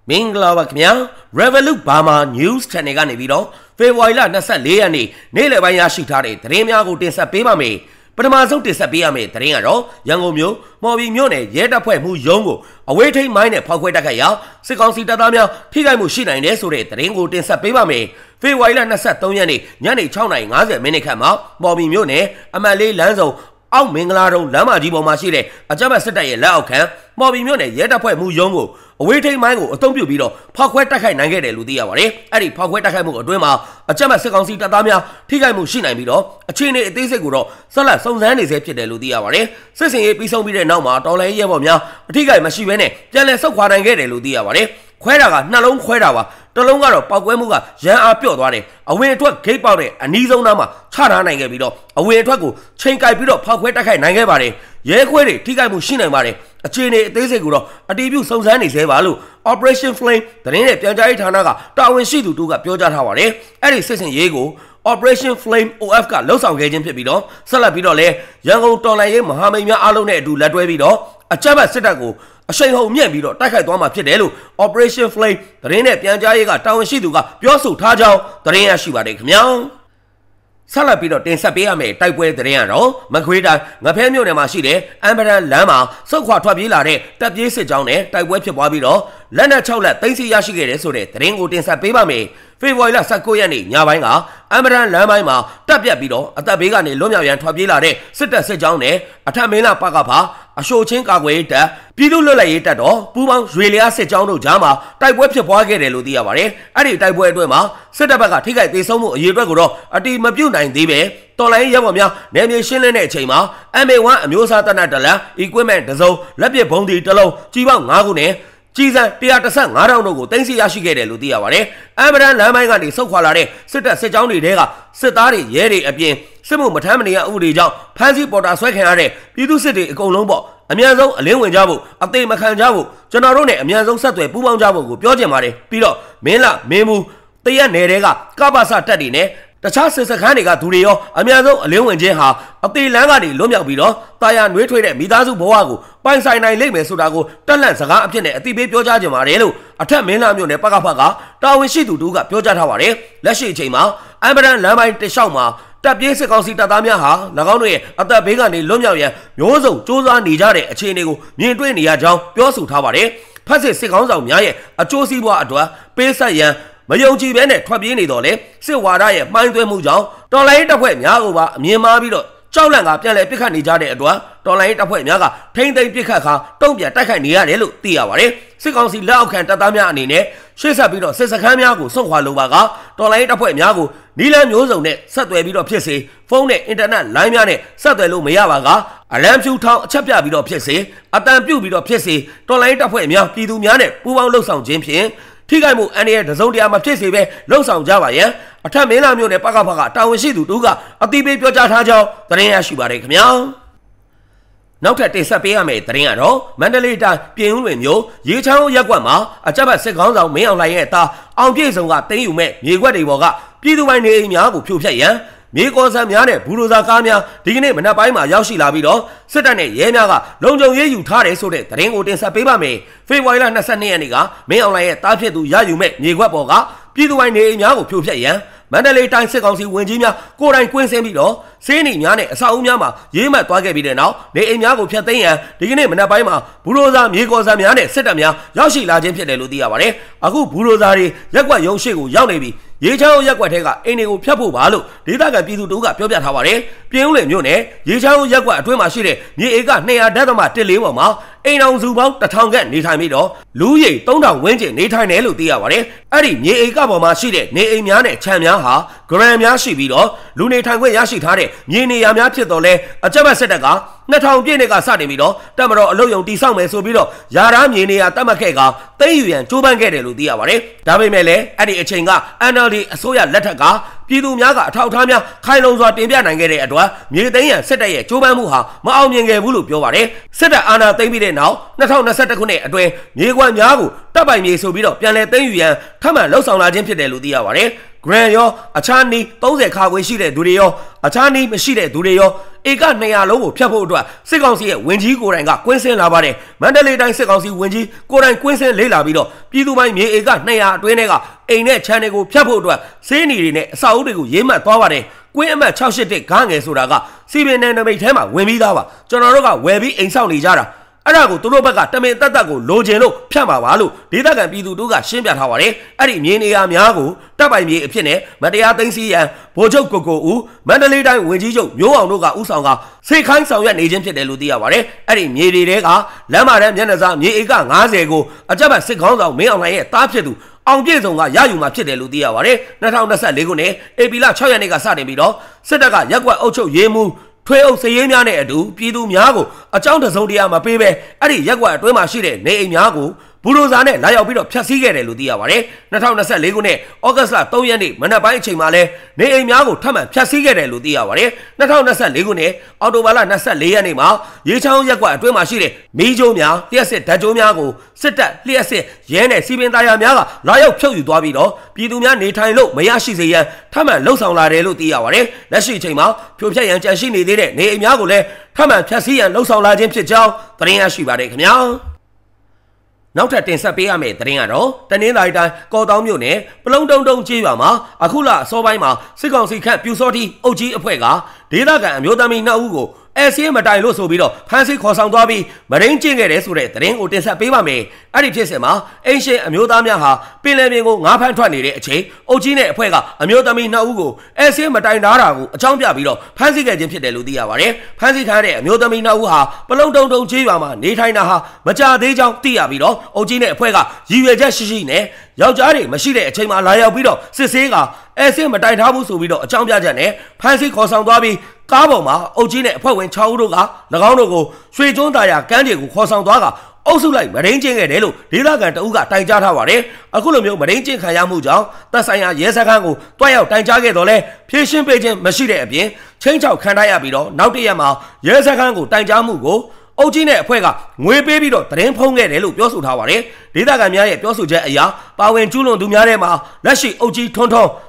မင်္ဂလာပါခင်ဗျာ Revolut Burma News Channel ကနေပြီးတော့ဖေဖော်ဝါရီလ24ရက်နေ့နေ့လယ်ပိုင်းရရှိထားတဲ့သတင်းများကိုတင်ဆက်ပေးပါမယ်ပထမဆုံးတင်ဆက်ပေးရမယ့်သတင်းကတော့ရန်ကုန်မြို့မော်ဘီမြို့နယ်ရဲတပ်ဖွဲ့မှုရုံးကိုအဝေးထိန်းမိုင်းနဲ့ဖောက်ခွဲတိုက်ခိုက်ရာစစ်ကောင်စီတပ်သားများထိခိုက်မှုရှိနိုင်တယ်ဆိုတဲ့သတင်းကိုတင်ဆက်ပေးပါမယ်ဖေဖော်ဝါရီလ23ရက်နေ့ညနေ6:50မိနစ်ခန့်မှာမော်ဘီမြို့နယ်အမှတ်4လမ်းစုံအောက်မင်္ဂလာတုံးလမ်းမကြီးပေါ်မှာရှိတဲ့အကြမ်းဖက်စစ်တပ်ရဲ့လက်အောက်ခံမော်ဘီမြို့နယ်ရဲတပ်ဖွဲ့မှုရုံးကိုအဝေးထိန်းမိုင်းကိုအသုံးပြုပြီးတော့ဖောက်ခွဲတိုက်ခိုက်နိုင်ခဲ့တယ်လို့သိရပါတယ်။အဲ့ဒီဖောက်ခွဲတိုက်ခိုက်မှုအတွင်းမှာအကြမ်းဖက်စစ်ကောင်စီတပ်သားများထိခိုက်မှုရှိနိုင်ပြီးတော့အခြေအနေအသေးစိတ်ကိုတော့ဆက်လက်စုံစမ်းနေဆဲဖြစ်တယ်လို့သိရပါတယ်။စစ်စင်ရေးပြီးဆုံးပြီးတဲ့နောက်မှာတော်လိုင်းရဲဘော်များအထိခိုက်မရှိဘဲနဲ့ပြန်လည်ဆုတ်ခွာနိုင်ခဲ့တယ်လို့သိရပါတယ်။ခွဲတာကနှလုံးခွဲတာပါတလုံးကတော့ပောက်ကွဲမှုကရန်အားပြော့သွားတယ်အဝင်အထွက်ဂိတ်ပေါက်တဲ့အနီးဆုံးနားမှာချထားနိုင်ခဲ့ပြီးတော့အဝင်အထွက်ကိုချိန်ကိုက်ပြီးတော့ဖောက်ခွဲတိုက်ခိုက်နိုင်ခဲ့ပါတယ်ရဲခွဲတွေထိခိုက်မှုရှိနိုင်ပါတယ်အခြေအနေအသေးစိတ်ကိုတော့အတီးပြုစုံစမ်းနေသေးပါလို့ Operation Flame သတင်းနဲ့ပြန်ကြားရေးဌာနကတာဝန်ရှိသူတို့ကပြောကြားထားပါတယ်အဲ့ဒီစစ်စင်ရေးကို Operation Flame OF ကလှုပ်ဆောင်ခဲ့ခြင်းဖြစ်ပြီးတော့ဆက်လက်ပြီးတော့လဲရန်ကုန်တော်လှန်ရေးမဟာမိတ်များအားလုံးနဲ့အတူလက်တွဲပြီးတော့အကြမ်းဖက်စစ်တပ်ကိုအရှိန်ဟုန်မြင့်ပြီးတော့တိုက်ခိုက်သွားမှာဖြစ်တယ်လို့ Operation Flame သတင်းနဲ့ပြန်ကြားရေးကတာဝန်ရှိသူကပြောဆိုထားကြောင်းသတင်းရရှိပါတယ်ခင်ဗျာဆက်လက်ပြီးတော့တင်ဆက်ပေးရမယ့်တိုက်ပွဲသတင်းကတော့မကွေးတိုင်းငဖဲမြို့နယ်မှာရှိတဲ့အမ်ဘရန်လမ်းမှာစုတ်ခွာထွက်ပြေးလာတဲ့တပ်ပြေးစစ်ကြောင်းနဲ့တိုက်ပွဲဖြစ်ပွားပြီးတော့လက်နက်6လက်သိမ်းဆည်းရရှိခဲ့တယ်ဆိုတဲ့သတင်းကိုတင်ဆက်ပေးပါမယ်ဖေဖော်ဝါရီလ19ရက်နေ့ညပိုင်းကအမ်ဘရန်လမ်းပိုင်းမှာတပ်ပြတ်ပြီးတော့အသက်ဘေးကနေလွတ်မြောက်ရန်ထွက်ပြေးလာတဲ့စစ်တပ်စစ်ကြောင်းနဲ့အထက်မင်းလာပကဖာအရှိုချင်းကာကွယ်ရေးတပ်ပြည်သူ့လွတ်လပ်ရေးတပ်တော်ပူးပေါင်းရွေလျားစစ်ကြောင်းတို့ကြားမှာတိုက်ပွဲဖြစ်ပွားခဲ့တယ်လို့သိရပါတယ်။အဲ့ဒီတိုက်ပွဲအတွင်းမှာစစ်တပ်ဘက်ကထိခိုက်ဒေဆုံးမှုအရေးအတွက်ကိုတော့အတိမပြုတ်နိုင်သေးပဲတော်လိုင်းရဲဘော်များနယ်မြေရှင်းလင်းတဲ့အချိန်မှာ MA1 အမျိုးအစားတပ်နက်တလန် equipment တစ်စုံလက်ပစ်ဘုံဒီတစ်လုံးကြီးပေါင်း9ခုနဲ့ကြီးစံ115,000တို့ကိုတင်စီရရှိခဲ့တယ်လို့သိရပါတယ်။အမ်ဘရန်လမ်းပိုင်းကနေဆုတ်ခွာလာတဲ့စစ်တပ်စစ်ကြောင်းတွေကစစ်သားတွေရဲတွေအပြင်စစ်မှုမထမ်းမနေရဥပဒေကြောင့်ဖမ်းဆီးပေါ်တာဆွဲခံရတဲ့ပြည်သူစစ်တွေအကုန်လုံးပေါ့အမြန်ဆုံးအလင်းဝင်ကြဖို့အသေးမခံကြဖို့ကျွန်တော်တို့နဲ့အမြန်ဆုံးဆက်သွယ်ပူးပေါင်းကြဖို့ကိုပြောချင်ပါတယ်ပြီးတော့မင်းလာမင်းမူတရက်နယ်တွေကကပ္ပစတက်တွေနဲ့တခြားစစ်စခန်းတွေကသူတွေရောအများဆုံးအလင်းဝင်ခြင်းဟာအသေးလန်းကနေလွတ်မြောက်ပြီးတော့တာယာနှွေးထွေးတဲ့မိသားစုဘဝကိုပိုင်ဆိုင်နိုင်လိမ့်မယ်ဆိုတာကိုတက်လန့်စကားအဖြစ်နဲ့အတိပေးပြောကြားကြပါတယ်လို့အထက်မင်းလာမျိုးနဲ့ပကဖကတာဝန်ရှိသူတို့ကပြောကြားထားပါတယ်လက်ရှိအချိန်မှာအမ်ဘရန်လမ်းပိုင်းတလျှောက်မှာတပ်ပြေးစစ်ကောင်စီတပ်သားများဟာ၎င်းတို့ရဲ့အသက်ဘေးကနေလွတ်မြောက်ရန်မျိုးစုံစ조사နေကြတဲ့အခြေအနေကိုမြင်တွေ့နေရကြောင်းပြောဆိုထားပါတယ်ဖက်စစ်စစ်ကောင်ဆောင်များရဲ့အကျိုးစီးပွားအတွက်ပေးဆက်ရန်မယုံကြည်ဘဲနဲ့ထွက်ပြေးနေတော့လေစစ်ဝါဒရဲ့မှိုင်းသွဲမှုကြောင့်တော်လိုင်းတပ်ဖွဲ့များကိုပါအမြင်မှားပြီးတော့ကြောက်လန့်ကပြန်လည်ပစ်ခတ်နေကြတဲ့အတွက်တော်လိုင်းတပ်ဖွဲ့များကထိမ့်သိမ့်ပစ်ခတ်ခါတုံ့ပြန်တိုက်ခိုက်နေရတယ်လို့သိရပါတယ်စစ်ကောင်စီလက်အောက်ခံတပ်သားများအနေနဲ့ရှေ့ဆက်ပြီးတော့စစ်စခန်းများကိုစွန့်ခွာလိုပါကတော်လိုင်းတပ်ဖွဲ့များကိုနီလန်းမျိုးစုံနဲ့ဆက်သွယ်ပြီးတော့ဖြစ်စေဖုန်းနဲ့အင်တာနက်လိုင်းများနဲ့ဆက်သွယ်လို့မရပါကအလံဖြူထောင်းအချက်ပြပြီးတော့ဖြစ်စေအတန်ပြုတ်ပြီးတော့ဖြစ်စေတော်လိုင်းတပ်ဖွဲ့များပြည်သူများနဲ့ပူးပေါင်းလှုပ်ဆောင်ခြင်းဖြင့်ထိခိုက်မှုအန်ရရဲ့တစုံတရာမဖြစ်စေပဲလှုပ်ဆောင်ကြပါရန်အထက်မင်းလာမျိုးနဲ့ပကဖကတာဝန်ရှိသူတို့ကအတိပေးပြောကြားထားကြောင်းသတင်းရရှိပါတယ်ခင်ဗျာနောက်ထပ်တင်ဆက်ပေးရမယ့်သတင်းကတော့မန္တလေးတိုင်းပြင်ဦးလွင်မြို့ရေချောင်းရပ်ကွက်မှာအကြမ်းဖက်စစ်ကောင်းဆောင်မင်းအောင်လှိုင်ရဲ့တာအောင်ပြည့်စုံကတင်းယူမဲ့မြေကွက်တွေပေါ်ကပြည်သူပိုင်နေအိမ်များကိုဖြိုဖျက်ရန်မြေကော်ဆန်များနဲ့ဘူရိုဇာကားများဒီကနေ့မနက်ပိုင်းမှာရောက်ရှိလာပြီးတော့စစ်တပ်နဲ့ရဲများကလုံခြုံရေးယူထားတယ်ဆိုတဲ့သတင်းကိုတင်ဆက်ပေးပါမယ်ဖေဖော်ဝါရီလ22ရက်နေ့ကမင်းအောင်လှိုင်ရဲ့တားဖြစ်သူရယူမဲ့မြေခွက်ပေါ်ကပြည်သူပိုင်နေအိမ်များကိုဖြိုဖျက်ရန်မန္တလေးတိုင်းစစ်ကောင်စီဝင်ကြီးများကိုယ်တိုင်ကွင်းဆင်းပြီးတော့စေးနေများနဲ့အဆောက်အဦများမှာရေးမှတ်သွားခဲ့ပြီးတဲ့နောက်နေအိမ်များကိုဖျက်သိမ်းရန်ဒီကနေ့မနက်ပိုင်းမှာဘူရိုဇာမြေကော်ဆန်များနဲ့စစ်တပ်များရောက်ရှိလာခြင်းဖြစ်တယ်လို့သိရပါတယ်အခုဘူရိုဇာတွေရက်ကွက်ရုံးရှိကိုရောက်နေပြီးရေချောင်းရက်ကွက်ထဲကအိမ်တွေကိုဖျက်ဖို့ပါလို့ဒေသခံပြည်သူတို့ကပြောပြထားပါတယ်ပြင်ဦးလွင်မြို့နယ်ရေချောင်းရက်ကွက်အတွင်းမှာရှိတဲ့မြေဧက200.14ပေါ်မှာအိမ်အောင်စုပေါင်း1000ခန့်နေထိုင်ပြီးတော့လူဦးရေ3000ဝန်းကျင်နေထိုင်တယ်လို့သိရပါတယ်အဲ့ဒီမြေဧကပေါ်မှာရှိတဲ့နေအိမ်များနဲ့ခြံများဟာဂရန်များရှိပြီးတော့လူနေထိုင်ခွင့်ရရှိထားတဲ့မြေနေရာများဖြစ်တော့လဲအကြမ်းဖက်စစ်တပ်က2000ပြည့်နှစ်ကစတင်ပြီးတော့တပ်မတော်အလုပ်ရုံတည်ဆောက်မယ်ဆိုပြီးတော့ယာရာမြေနေရာတတ်မှတ်ခဲ့ကသိမ်းယူရန်ကြိုးပမ်းခဲ့တယ်လို့သိရပါတယ်ဒါပေမဲ့လည်းအဲ့ဒီအချိန်က NLD အစိုးရလက်ထက်ကပြည်သူများကအထောက်အထားများခိုင်လုံစွာတင်ပြနိုင်ခဲ့တဲ့အတွက်မြေသိမ်းရန်စစ်တပ်ရဲ့ကြိုးပမ်းမှုဟာမအောင်မြင်ခဲ့ဘူးလို့ပြောပါတယ်စစ်တပ်အာဏာသိမ်းပြီးတဲ့နောက်2021ခုနှစ်အတွင်းမြေကွက်များကိုတပ်ပိုင်မြေဆိုပြီးတော့ပြန်လည်သိမ်းယူရန်ထပ်မံလှုပ်ဆောင်လာခြင်းဖြစ်တယ်လို့သိရပါတယ် Grand ရောအခြားနီး30ခါခွေရှိတဲ့သူတွေရောအခြားနီးမရှိတဲ့သူတွေရောဧက200လုံးကိုဖျက်ဖို့အတွက်စစ်ကောင်စီရဲ့ဝင်ကြီးကိုယ်တိုင်ကကွင်းဆင်းလာပါတယ်မန္တလေးတိုင်းစစ်ကောင်စီဝင်ကြီးကိုယ်တိုင်ကွင်းဆင်းလေးလာပြီးတော့ပြည်သူပိုင်းမြေဧက200အတွင်းထဲကအိမ်နဲ့ခြံတွေကိုဖျက်ဖို့အတွက်စေးနီတွေနဲ့အစာအုပ်တွေကိုရေးမှတ်သွားပါတယ်ကွင်းအမှတ်681ဂငယ်ဆိုတာကစီပင်နယ်နမိတ်ထဲမှာဝင်ပြီးသားပါကျွန်တော်တို့ကဝယ်ပြီးအိမ်ဆောက်နေကြတာအဲ့ဒါကိုသူတို့ဘက်ကတမင်တက်တက်ကိုလိုချင်လို့ဖြတ်မှာပါလို့ဒေသခံပြည်သူတို့ကရှင်းပြထားပါတယ်အဲ့ဒီမြေနေရာများကိုတပ်ပိုင်မြေအဖြစ်နဲ့မတရားသိမ်းဆည်းရန်ဗိုလ်ချုပ်ကိုဦးမန္တလေးတိုင်းဝင်ကြီးချုပ်မျိုးအောင်တို့ကဥဆောင်ကစိတ်ခိုင်းဆောင်ရွက်နေခြင်းဖြစ်တယ်လို့သိရပါတယ်အဲ့ဒီမြေတွေကလမ်းမတန်းမျက်နှာစာမြေဧက90ကိုအကြမ်းဖက်စစ်ခေါင်းဆောင်မင်းအောင်လှိုင်ရဲ့တားဖြစ်သူအောင်ပြည့်စုံကရယူမှာဖြစ်တယ်လို့သိရပါတယ်2024ခုနှစ်ဧပြီလ6ရက်နေ့ကစတင်ပြီးတော့စစ်တပ်ကရက်ကွက်အုပ်ချုပ်ရေးမှုထွေးအုပ်စရေးများနဲ့အတူပြည်သူများကိုအကြောင်းတစုံတရာမပေးဘဲအဲ့ဒီရက်ကွက်အတွင်းမှာရှိတဲ့နေအိမ်များကိုဘူရိုဇာနဲ့လာရောက်ပြီးတော့ဖျက်ဆီးခဲ့တယ်လို့သိရပါတယ်2024ခုနှစ်ဩဂတ်လ3ရက်နေ့မနက်ပိုင်းအချိန်မှာလဲနေအိမ်များကိုထပ်မံဖျက်ဆီးခဲ့တယ်လို့သိရပါတယ်2024ခုနှစ်အောက်တိုဘာလ24ရက်နေ့မှာရေချောင်းရက်ကွက်အတွင်းမှာရှိတဲ့မီးကျိုးများလျှက်စစ်ဓာတ်ကျိုးများကိုစစ်တပ်လျှက်စစ်ရဲနဲ့စီပင်သားရများကလာရောက်ဖြုတ်ယူသွားပြီးတော့ပြည်သူများနေထိုင်လို့မရရှိစေရန်ထပ်မံလှုံ့ဆော်လာတယ်လို့သိရပါတယ်လက်ရှိအချိန်မှာဖြိုဖျက်ရန်ကြံရှိနေသေးတဲ့နေအိမ်များကိုလည်းထပ်မံဖျက်ဆီးရန်လှုံ့ဆော်လာခြင်းဖြစ်ကြောင်းသတင်းရရှိပါတယ်ခင်ဗျာနောက်ထပ်တင်ဆက်ပေးရမယ့်သတင်းကတော့တနင်္သာရီတိုင်းကော်တောင်းမြို့နယ်ပလုံတုံတုံကျေးရွာမှာအခုလအစောပိုင်းမှာစစ်ကောင်စီခန့်ပြူစောတိအုပ်ကြီးအဖွဲ့ကဒေသခံအမျိုးသမီး2ဦးကိုSCA မတိုင်လို့ဆိုပြီးတော့ဖမ်းဆီးခေါ်ဆောင်သွားပြီးမရင်းကျင့်ခဲ့တယ်ဆိုတဲ့သတင်းကိုတင်ဆက်ပေးပါမယ်။အဲ့ဒီဖြစ်စဉ်မှာအင်းရှင်အမျိုးသားများဟာပင်လယ်ပြင်ကိုငါးဖမ်းထွက်နေတဲ့အချိန်အုပ်ကြီးနဲ့အဖွဲ့ကအမျိုးသမီး2ဦးကို SCA မတိုင်ထားတာကိုအကြောင်းပြပြီးတော့ဖမ်းဆီးခဲ့ခြင်းဖြစ်တယ်လို့သိရပါတယ်။ဖမ်းဆီးခံရတဲ့အမျိုးသမီး2ဦးဟာပလုံတုံတုံကျေးရွာမှာနေထိုင်တာဟာမကြသေးကြောင်းသိရပြီးတော့အုပ်ကြီးနဲ့အဖွဲ့ကရည်ရွယ်ချက်ရှိရှိနဲ့ယောက်ျားတွေမရှိတဲ့အချိန်မှာလာရောက်ပြီးတော့စစ်ဆေးကSCA မတိုင်ထားဘူးဆိုပြီးတော့အကြောင်းပြချက်နဲ့ဖမ်းဆီးခေါ်ဆောင်သွားပြီးကားပေါ်မှာအုပ်ကြီးနဲ့အဖွဲ့ဝင်6ဦးတို့က၎င်းတို့ကိုရွှေကျွန်းသားရကမ်းခြေကိုခေါ်ဆောင်သွားကအုပ်စုလိုက်မရင်းကျင်းခဲ့တယ်လို့ဒေသခံတအုပ်ကတိုင်ကြားထားပါတယ်။အခုလိုမျိုးမရင်းကျင်းခံရမှုကြောင့်တပ်ဆိုင်ရာရဲစခန်းကိုတွားရောက်တိုင်ကြားခဲ့တော့လဲဖြည့်ရှင်းပေးခြင်းမရှိတဲ့အပြင်ချင်းချောက်ခံထားရပြီးတော့နောက်တစ်ရက်မှာရဲစခန်းကိုတိုင်ကြားမှုကိုအုပ်ကြီးနဲ့အဖွဲ့ကငွေပေးပြီးတော့သတင်းဖုံးခဲ့တယ်လို့ပြောဆိုထားပါတယ်။ဒေသခံများရဲ့ပြောဆိုချက်အရပါဝင်ကျူးလွန်သူများထဲမှာလက်ရှိအုပ်ကြီးထွန်း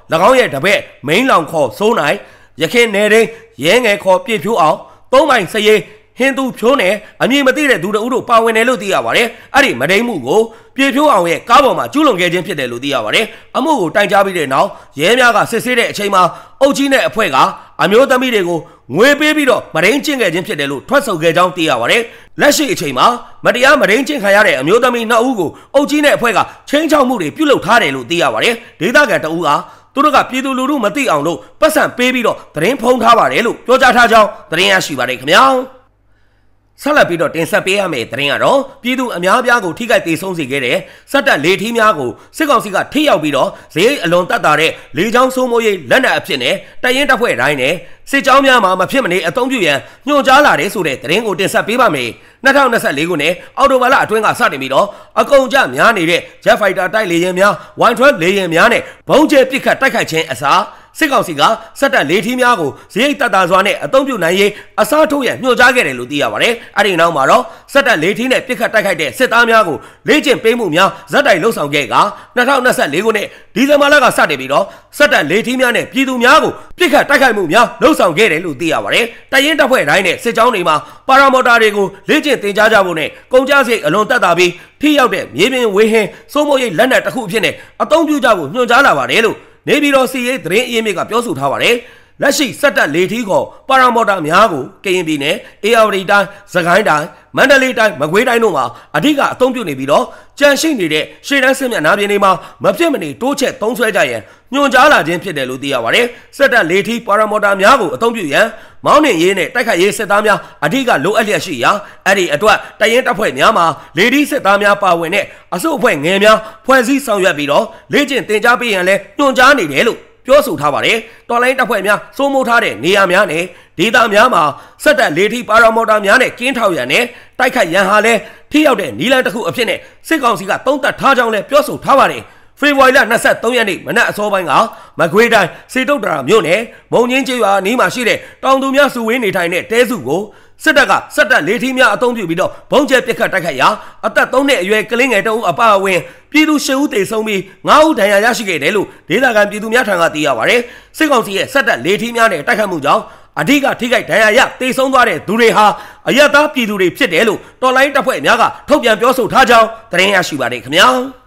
၎င်းရဲ့တပည့်မိန်းလောင်ခေါ်စိုးနိုင်ရခင်နယ်ရင်းရဲငယ်ခေါ်ပြည့်ဖြိုးအောင်သုံးပိုင်စရေးဟင်းသူဖြိုးနယ်အမည်မသိတဲ့သူတို့တို့ပါဝင်တယ်လို့သိရပါတယ်။အဲ့ဒီမဒိမှုကိုပြည့်ဖြိုးအောင်ရဲ့ကားပေါ်မှာကျူးလွန်ခဲ့ခြင်းဖြစ်တယ်လို့သိရပါတယ်။အမှုကိုတိုင်ကြားပြီးတဲ့နောက်ရဲများကစစ်ဆေးတဲ့အချိန်မှာအုပ်ကြီးနဲ့အဖွဲ့ကအမျိုးသမီးတွေကိုငွေပေးပြီးတော့မရင်းကျင့်ခဲ့ခြင်းဖြစ်တယ်လို့ထွက်ဆိုခဲ့ကြောင်းသိရပါတယ်။လက်ရှိအချိန်မှာမတရားမရင်းကျင့်ခံရတဲ့အမျိုးသမီး2ဦးကိုအုပ်ကြီးနဲ့အဖွဲ့ကချင်းချောက်မှုတွေပြုလုပ်ထားတယ်လို့သိရပါတယ်။ဒေသခံတအုပ်ကသူတို့ကပြည်သူလူထုမသိအောင်လို့ပတ်စံပေးပြီးတော့သတင်းဖုံးထားပါတယ်လို့ပြောကြားထားကြောင်းသတင်းရရှိပါတယ်ခင်ဗျာဆက်လက်ပြီးတော့တင်ဆက်ပေးရမယ့်သတင်းကတော့ပြည်သူအများအပြားကိုထိခိုက်ဒေဆုံးစေခဲ့တဲ့စက်တပ်လေထီးများကိုစစ်ကောင်စီကထိရောက်ပြီးတော့ဈေးအလွန်တက်တာတဲ့လေကြောင်းစိုးမိုးရေးလက်နက်အဖြစ်နဲ့တရင်တပ်ဖွဲ့တိုင်းနဲ့စစ်ကြောင်းများမှာမဖြစ်မနေအသုံးပြုရန်ညွှန်ကြားလာတဲ့ဆိုတဲ့သတင်းကိုတင်ဆက်ပေးပါမယ်2024ခုနှစ်အောက်တိုဘာလအတွင်းကစတင်ပြီးတော့အကုန်ကြများနေတဲ့ Jet Fighter တိုက်လေယာဉ်များ Y12 လေယာဉ်များနဲ့ဘုံကျဲပစ်ခတ်တိုက်ခိုက်ခြင်းအစားစစ်ကောင်စီကစက်တပ်လေထီးများကိုဈေးတက်တာစွာနဲ့အသုံးပြုနိုင်ရေးအစားထိုးရန်ညွှန်ကြားခဲ့တယ်လို့သိရပါတယ်။အဲဒီနောက်မှာတော့စက်တပ်လေထီးနဲ့ပစ်ခတ်တိုက်ခိုက်တဲ့စစ်သားများကိုလေ့ကျင့်ပေးမှုများဇက်တိုက်လှုပ်ဆောင်ခဲ့က2024ခုနှစ်ဒီဇင်ဘာလကစတင်ပြီးတော့စက်တပ်လေထီးများနဲ့ပြည်သူများကိုပစ်ခတ်တိုက်ခိုက်မှုများလှုပ်ဆောင်ခဲ့တယ်လို့သိရပါတယ်။တရင်တပ်ဖွဲ့တိုင်းနဲ့စစ်ကြောင်းတွေမှာပါရာမော်တာတွေကိုလေ့ကျင့်သင်ကြားကြဖို့နဲ့ကုန်ကျစရိတ်အလွန်တက်တာပြီးထိရောက်တဲ့မြေပြင်ဝေဟင်စိုးမိုးရေးလက်နက်တစ်ခုအဖြစ်နဲ့အသုံးပြုကြဖို့ညွှန်ကြားလာပါတယ်လို့နေပြည်တော်စီရေးသတင်းအရင်းမြစ်ကပြောဆိုထားပါတယ်။လက်ရှိစက်တပ်လေထီးခေါ်ပါရာမော်တာများကိုကရင်ပြည်နယ်အေရဝတီတိုင်းစကိုင်းတိုင်းမန္တလေးတိုင်းမကွေးတိုင်းတို့မှာအဓိကအသုံးပြုနေပြီးတော့ကြန့်ရှိနေတဲ့ရှေ့တန်းစစ်မျက်နှာပြင်တွေမှာမဖြစ်မနေတိုးချက်သုံးဆွဲကြရန်ညွှန်ကြားလာခြင်းဖြစ်တယ်လို့သိရပါတယ်။စက်တပ်လေထီးပါရာမော်တာများကိုအသုံးပြုရန်မောင်းနှင်ရေးနဲ့တိုက်ခိုက်ရေးစစ်သားများအဓိကလိုအပ်လျက်ရှိရာအဲ့ဒီအတွက်တရင်တပ်ဖွဲ့များမှာလေထီးစစ်သားများပါဝင်တဲ့အစုအဖွဲ့ငယ်များဖွဲ့စည်းဆောင်ရွက်ပြီးတော့လေ့ကျင့်သင်ကြားပေးရန်လဲညွှန်ကြားနေတယ်လို့ပြောဆိုထားပါတယ်။တော်လိုင်းတပ်ဖွဲ့များစိုးမိုးထားတဲ့နေရာများနဲ့ဒေသများမှာစက်တပ်လေထီးပါရာမော်တာများနဲ့ကင်းထောက်ရန်နဲ့တိုက်ခိုက်ရန်ဟာလဲထိရောက်တဲ့နီလန်တစ်ခုအဖြစ်နဲ့စစ်ကောင်စီကသုံးသပ်ထားကြောင်းလဲပြောဆိုထားပါတယ်။ဖေဖော်ဝါရီလ23ရက်နေ့မနက်အစောပိုင်းကမကွေးတိုင်းစေတုတ်တရာမြို့နယ်မုံငင်းကျေးရွာအနီးမှာရှိတဲ့တောင်သူများစုဝေးနေထိုင်တဲ့တဲစုကို စစ်တပ်ကစက်တပ်လေထီးများအသုံးပြုပြီးတော့ဘုံကျဲပစ်ခတ်တိုက်ခိုက်ရာအသက်3နှစ်အရွယ်ကလေးငယ်တအုပ်အပအဝင်ပြည်သူ10ဦးသေဆုံးပြီး9ဦးဒဏ်ရာရရှိခဲ့တယ်လို့ဒေသခံပြည်သူများထံကသိရပါတယ်။စစ်ကောင်စီရဲ့စက်တပ်လေထီးများနဲ့တိုက်ခိုက်မှုကြောင့်အဓိကထိခိုက်ဒဏ်ရာရသေဆုံးသွားတဲ့သူတွေဟာအယက်သားပြည်သူတွေဖြစ်တယ်လို့တော်လိုင်းတပ်ဖွဲ့များကထုတ်ပြန်ပြောဆိုထားကြောင်းသတင်းရရှိပါတယ်ခင်ဗျာ။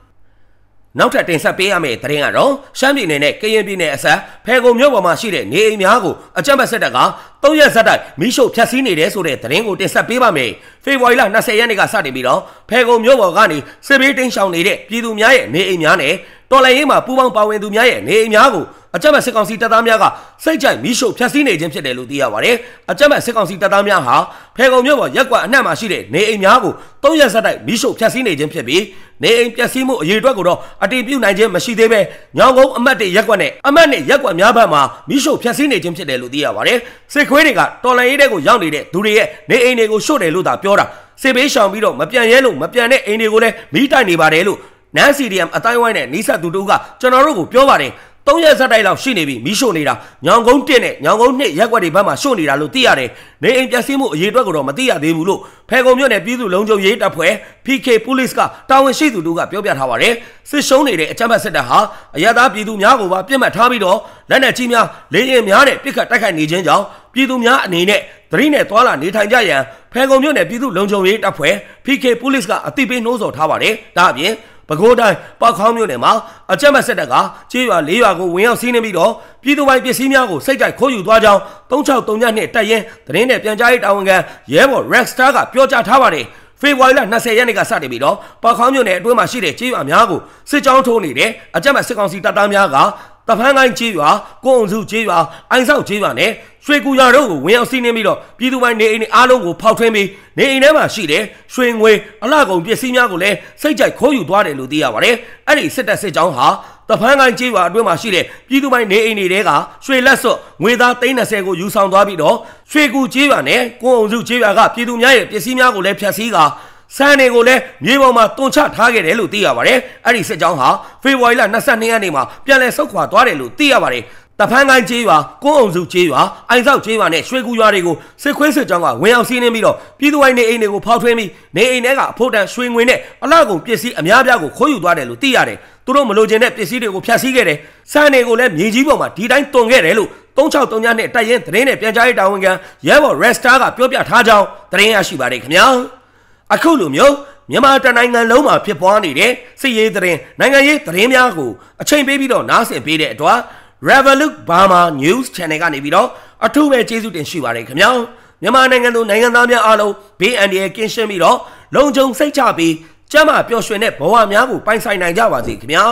နောက်ထပ်တင်ဆက်ပေးရမယ့်သတင်းကတော့ရှမ်းပြည်နယ်နဲ့ကရင်ပြည်နယ်အစပ်ဖယ်ခုံမြို့ပေါ်မှာရှိတဲ့နေအိမ်များကိုအကြမ်းဖက်စစ်တပ်က3ရက်ဆက်တိုက်မီးရှို့ဖျက်ဆီးနေတယ်ဆိုတဲ့သတင်းကိုတင်ဆက်ပေးပါမယ်။ဖေဖော်ဝါရီလ20ရက်နေ့ကစတင်ပြီးတော့ဖယ်ခုံမြို့ပေါ်ကနေစစ်ဘေးတင်းရှောင်နေတဲ့ပြည်သူများရဲ့နေအိမ်များနဲ့တော်လှန်ရေးမှာပူးပေါင်းပါဝင်သူများရဲ့နေအိမ်များကိုအကြမ်းဖက်စစ်ကောင်စီတပ်သားများကစိတ်ကြိုက်မီးရှို့ဖျက်ဆီးနေခြင်းဖြစ်တယ်လို့သိရပါတယ်။အကြမ်းဖက်စစ်ကောင်စီတပ်သားများဟာဖယ်ခုံမြို့ပေါ်ရက်ကွက်အနှံ့မှာရှိတဲ့နေအိမ်များကို3ရက်ဆက်တိုက်မီးရှို့ဖျက်ဆီးနေခြင်းဖြစ်ပြီးနေအိမ်ပျက်စီးမှုအရေးအတွက်ကိုတော့အတည်ပြုနိုင်ခြင်းမရှိသေးပဲညောင်ကုန်းအမတ်1ရက်ကွက်နဲ့အမတ်2ရက်ကွက်များဘက်မှာမီးရှို့ဖျက်ဆီးနေခြင်းဖြစ်တယ်လို့သိရပါတယ်။စစ်ခွေးတွေကတော်လှန်ရေးတွေကိုရောက်နေတဲ့သူတွေရဲ့နေအိမ်တွေကိုရှို့တယ်လို့သာပြောတာစစ်ဘေးရှောင်ပြီးတော့မပြန်ရဲလို့မပြန်တဲ့အိမ်တွေကိုလည်းမီးတိုက်နေပါတယ်လို့နန်းစီဒီယမ်အတိုင်းဝိုင်းနဲ့နီးစပ်သူတို့ကကျွန်တော်တို့ကိုပြောပါတယ်3ရက်ဆက်တိုက်လောက်ရှိနေပြီမီးရှို့နေတာညောင်ကုန်း1နဲ့ညောင်ကုန်း2ရက်ွက်တွေဘက်မှာရှို့နေတာလို့သိရတယ်နေအိမ်ပျက်စီးမှုအရေးအတွက်ကိုတော့မသိရသေးဘူးလို့ဖယ်ခုံမြို့နယ်ပြည်သူ့လုံခြုံရေးတပ်ဖွဲ့ PK Police ကတာဝန်ရှိသူတို့ကပြောပြထားပါတယ်စစ်ရှုံးနေတဲ့အကြမ်းဖက်စစ်တပ်ဟာအရသာပြည်သူများကိုပါပြစ်မှတ်ထားပြီးတော့လက်နက်ကြီးများလေရင်များနဲ့ပစ်ခတ်တိုက်ခိုက်နေခြင်းကြောင့်ပြည်သူများအနေနဲ့သတိနဲ့သွာလာနေထိုင်ကြရန်ဖယ်ခုံမြို့နယ်ပြည်သူ့လုံခြုံရေးတပ်ဖွဲ့ PK Police ကအသိပေးနှိုးဆော်ထားပါတယ်ဒါအပြင်ပဲခူးတိုင်းပေါခေါင်းမြို့နယ်မှာအကြမ်းဖက်စစ်တပ်ကကျေးရွာ4ရွာကိုဝင်ရောက်စီးနှင်းပြီးတော့ပြည်သူပိုင်ပစ္စည်းများကိုစိတ်ကြိုက်ခိုးယူသွားကြောင်း363နှစ်တပ်ရင်းသတင်းနဲ့ပြန်ကြားရေးတာဝန်ခံရဲဘော် Rexstar ကပြောကြားထားပါတယ်ဖေဖော်ဝါရီလ20ရက်နေ့ကစတင်ပြီးတော့ပေါခေါင်းမြို့နယ်အတွင်းမှာရှိတဲ့ကျေးရွာများကိုစစ်ကြောင်းထိုးနေတဲ့အကြမ်းဖက်စစ်ကောင်စီတပ်သားများကတဖန်းကိုင်းကျေးရွာကိုအောင်စုကျေးရွာအိုင်ဆောက်ကျေးရွာနဲ့ရွှေကူရွာတို့ကိုဝင်ရောက်စီးနှင်းပြီးတော့ပြည်သူပိုင်နေအိမ်အားလုံးကိုဖောက်ထွင်းပြီးနေအိမ်ထဲမှာရှိတဲ့ရွှေငွေအလှကုန်ပစ္စည်းများကိုလည်းစိတ်ကြိုက်ခိုးယူသွားတယ်လို့သိရပါတယ်။အဲ့ဒီစစ်တပ်စစ်ကြောင်းဟာတဖန်းကိုင်းကျေးရွာအတွင်းမှာရှိတဲ့ပြည်သူပိုင်နေအိမ်တွေကရွှေလက်စွပ်ငွေသား330ကိုယူဆောင်သွားပြီးတော့ရွှေကူကျေးရွာနဲ့ကိုအောင်စုကျေးရွာကပြည်သူများရဲ့ပစ္စည်းများကိုလည်းဖျက်ဆီးကာစံတွေကိုလည်းမြေပေါ်မှာတွန်းချထားခဲ့တယ်လို့သိရပါတယ်။အဲ့ဒီစစ်ကြောင်းဟာဖေဖော်ဝါရီလ22ရက်နေ့မှာပြန်လည်ဆုတ်ခွာသွားတယ်လို့သိရပါတယ်။တဖန်းကိုင်းကျေးရွာကိုအောင်စုကျေးရွာအိုင်ဆောက်ကျေးရွာနဲ့ရွှေကူရွာတွေကိုစစ်ခွေးစစ်ကြောင်းကဝင်အောင်စီးနှင်းပြီးတော့ပြည်သူဝိုင်းနေအိမ်တွေကိုဖောက်ထွင်းပြီးနေအိမ်တွေကအဖို့တန်ရွှေငွေနဲ့အလှကုန်ပစ္စည်းအများပြားကိုခိုးယူသွားတယ်လို့သိရတယ်။သူတို့မလိုချင်တဲ့ပစ္စည်းတွေကိုဖျက်ဆီးခဲ့တယ်။စံတွေကိုလည်းမြေကြီးပေါ်မှာဒီတိုင်းတွန်ခဲ့တယ်လို့363နဲ့တပ်ရင်းသတင်းနဲ့ပြန်ကြားရေးတာဝန်ခံရဲဘော် Rexstar ကပြောပြထားကြောင်းသတင်းရရှိပါတယ်ခင်ဗျာ။အခုလိုမျိုးမြန်မာတနိုင်ငံလုံးမှာဖြစ်ပွားနေတဲ့စစ်ရေးသတင်းနိုင်ငံရေးသတင်းများကိုအချိန်ပေးပြီးတော့နားဆင်ပေးတဲ့အတွက် Revolut Burma News Channel ကနေပြီးတော့အထူးပဲကျေးဇူးတင်ရှိပါတယ်ခင်ဗျာမြန်မာနိုင်ငံသူနိုင်ငံသားများအားလုံးဘေးအန္တရာယ်ကင်းရှင်းပြီးတော့လုံခြုံစိတ်ချပြီးကျန်းမာပျော်ရွှင်တဲ့ဘဝများကိုပိုင်ဆိုင်နိုင်ကြပါစေခင်ဗျာ